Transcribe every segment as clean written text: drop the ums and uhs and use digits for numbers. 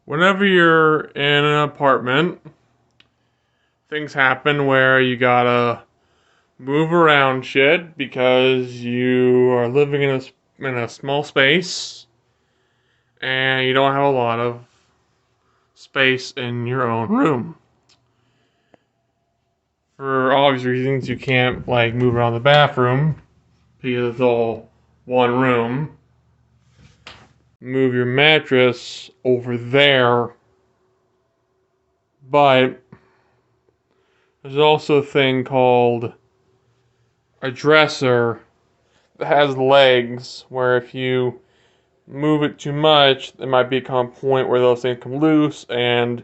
Whenever you're in an apartment, things happen where you gotta move around shit because you are living in a small space and you don't have a lot of space in your own room. For obvious reasons, you can't like move around the bathroom because it's all one room. Move your mattress over there, but there's also a thing called a dresser that has legs where if you move it too much, there might become a point where those things come loose and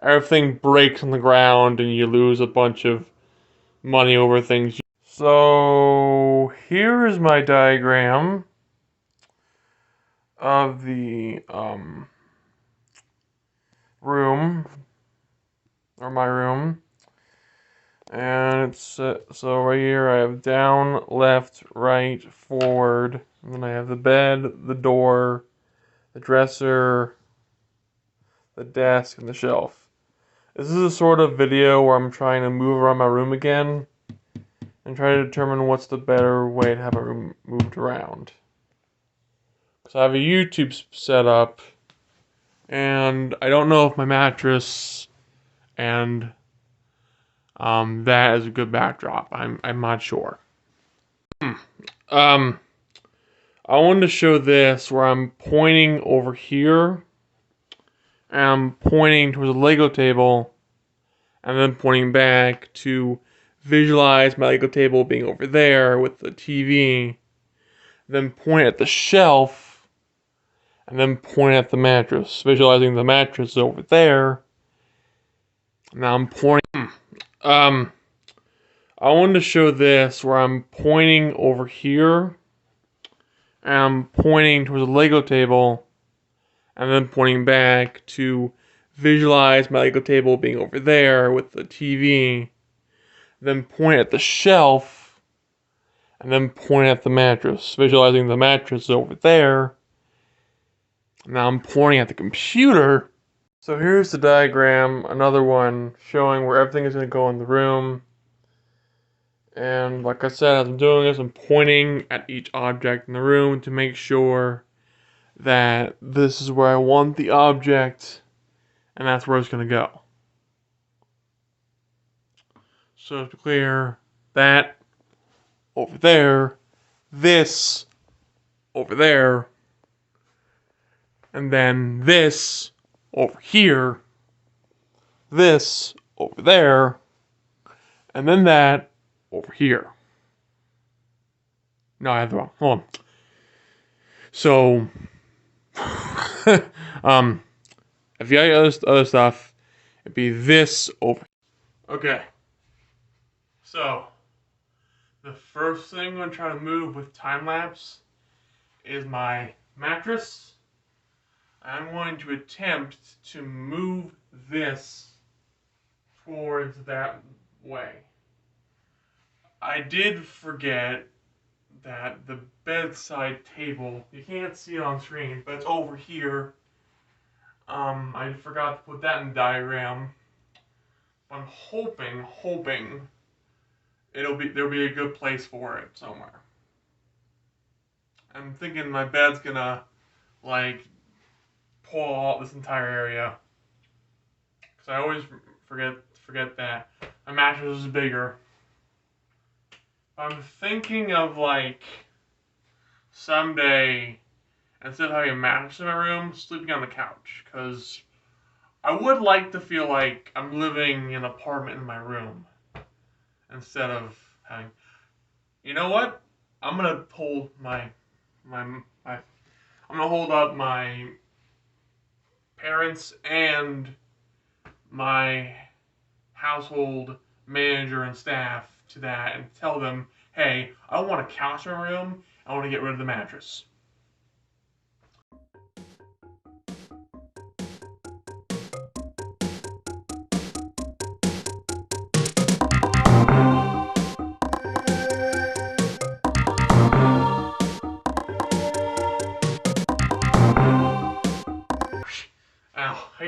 everything breaks on the ground and you lose a bunch of money over things. So here is my diagram of the room, or my room. And it's so right here I have down, left, right, forward, and then I have the bed, the door, the dresser, the desk, and the shelf. This is a sort of video where I'm trying to move around my room again and try to determine what's the better way to have my room moved around. Because I have a YouTube set up, and I don't know if my mattress and that is a good backdrop. I'm not sure. I wanted to show this where I'm pointing over here, and I'm pointing towards the Lego table, and then pointing back to visualize my Lego table being over there with the TV, then point at the shelf, and then point at the mattress, visualizing the mattress over there. Now I'm pointing. I wanted to show this where I'm pointing over here, and I'm pointing towards the Lego table, and then pointing back to visualize my Lego table being over there with the TV, then point at the shelf, and then point at the mattress, visualizing the mattress over there. Now I'm pointing at the computer. So here's the diagram, another one showing where everything is going to go in the room. And like I said, as I'm doing this, I'm pointing at each object in the room to make sure that this is where I want the object, and that's where it's going to go. So to clear, that over there, this over there, and then this over here, this over there, and then that over here. No, I have the wrong. Hold on. So, if you got other stuff, it'd be this over. Okay. So, the first thing I'm going to try to move with time lapse is my mattress. I'm going to attempt to move this towards that way. I did forget that the bedside table, you can't see it on screen, but it's over here. I forgot to put that in the diagram. I'm hoping there'll be a good place for it somewhere. I'm thinking my bed's gonna like pull out this entire area, because I always forget that my mattress is bigger. I'm thinking of like someday, instead of having a mattress in my room, sleeping on the couch, because I would like to feel like I'm living in an apartment in my room instead of having. You know what? I'm gonna hold I'm gonna hold up my parents and my household manager and staff to that and tell them, hey, I want a couch in my room. I want to get rid of the mattress.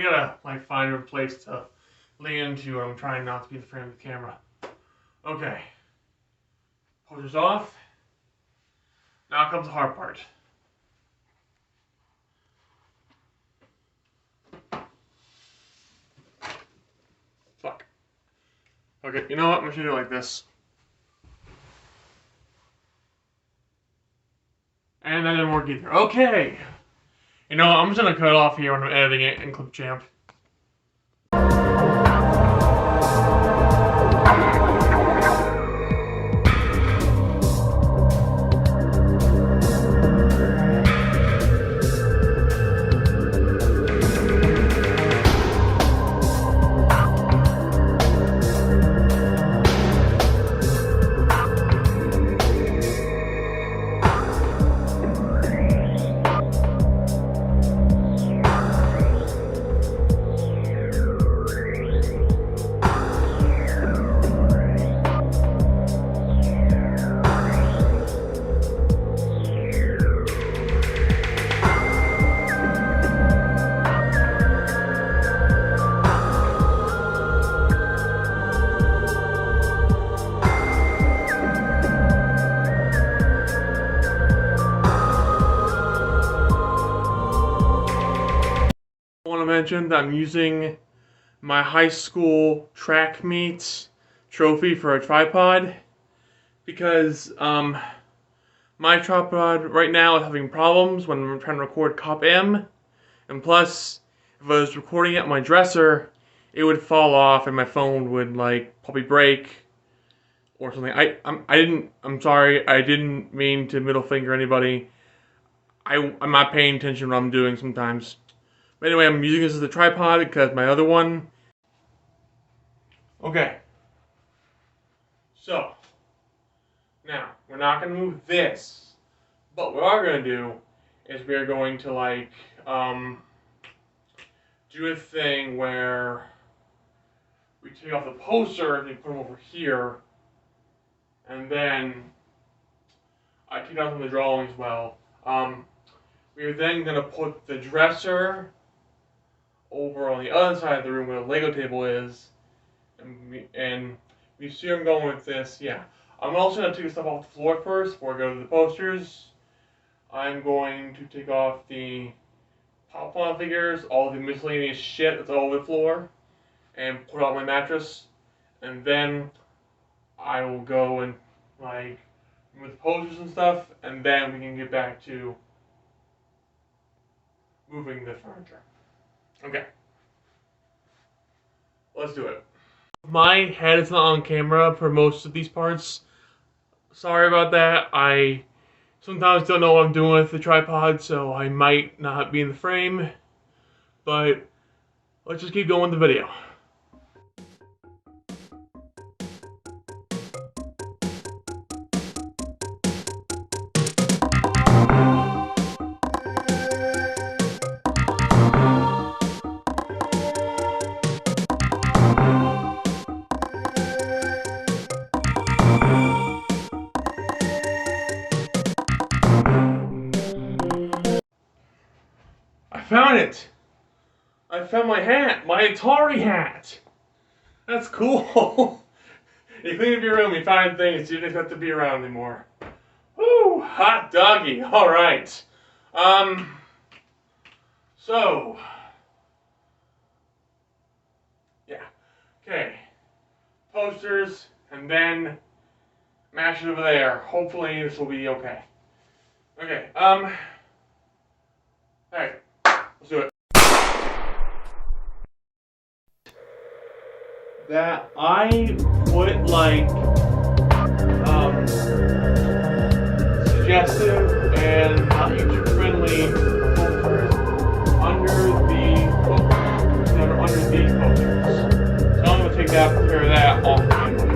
gotta like find a place to lean into. I'm trying not to be in the frame of the camera. Okay. Posters off. Now comes the hard part. Fuck. Okay, you know what? I'm gonna do it like this. And that didn't work either. Okay. You know what? I'm just gonna cut it off here when I'm editing it in Clipchamp. Mention that I'm using my high school track meet trophy for a tripod because my tripod right now is having problems when I'm trying to record Cop M, and plus if I was recording it on my dresser it would fall off and my phone would like probably break or something. I'm sorry, I didn't mean to middle finger anybody. I'm not paying attention to what I'm doing sometimes. But anyway, I'm using this as a tripod because my other one... Okay. So. Now, we're not going to move this. But what we are going to do is we're going to, like, do a thing where we take off the poster and we put them over here. And then I take out some of the drawings as well. We're then going to put the dresser over on the other side of the room where the Lego table is, and you see where I'm going with this. Yeah, I'm also going to take stuff off the floor first before I go to the posters. I'm going to take off the pop-on figures, all the miscellaneous shit that's all over the floor, and put it on my mattress, and then I will go and like move the posters and stuff, and then we can get back to moving the furniture. Okay. Let's do it. My head is not on camera for most of these parts. Sorry about that. I sometimes don't know what I'm doing with the tripod, so I might not be in the frame. But let's just keep going with the video. Found it! I found my hat! My Atari hat! That's cool! You clean up your room, you find things you didn't have to be around anymore. Woo! Hot doggy! Alright. So. Yeah. Okay. Posters, and then mash it over there. Hopefully this will be okay. Okay, alright. Let's do it. That I put like suggestive and not user friendly filters under these posters. So I'm gonna take care of that off camera.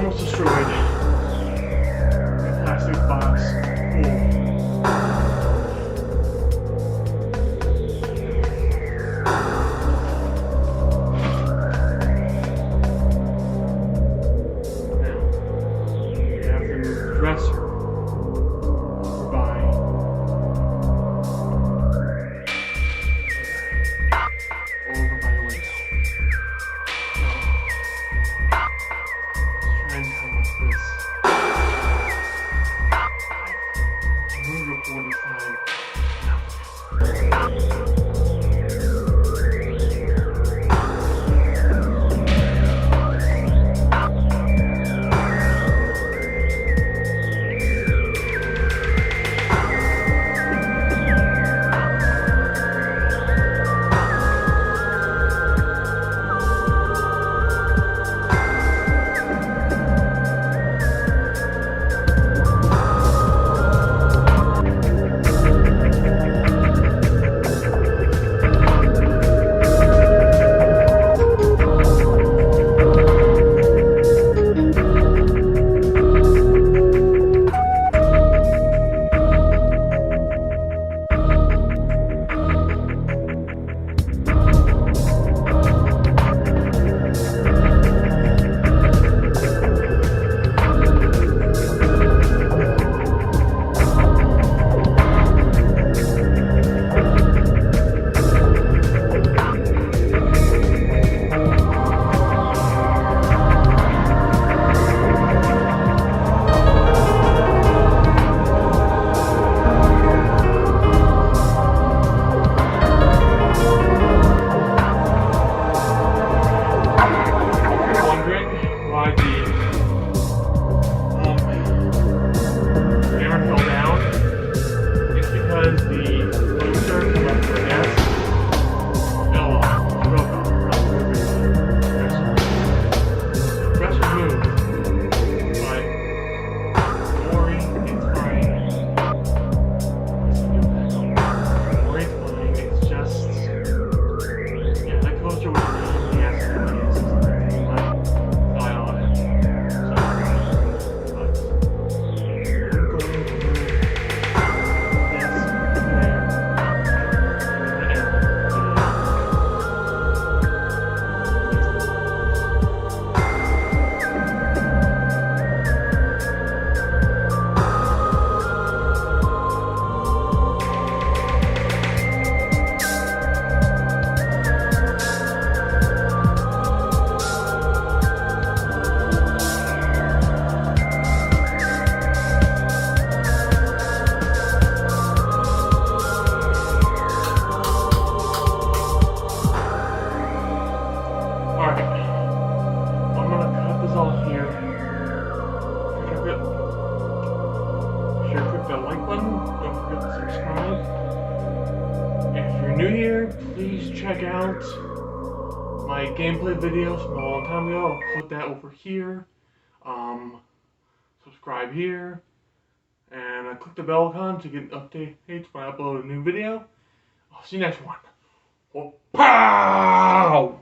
almost destroyed. Plastic box full. Dresser by over by the window. Let's try and come up this. I'm going to report this time. new here, please check out my gameplay videos from a long time ago. I'll put that over here. Subscribe here. And click the bell icon to get updates when I upload a new video. I'll see you next one. Pow!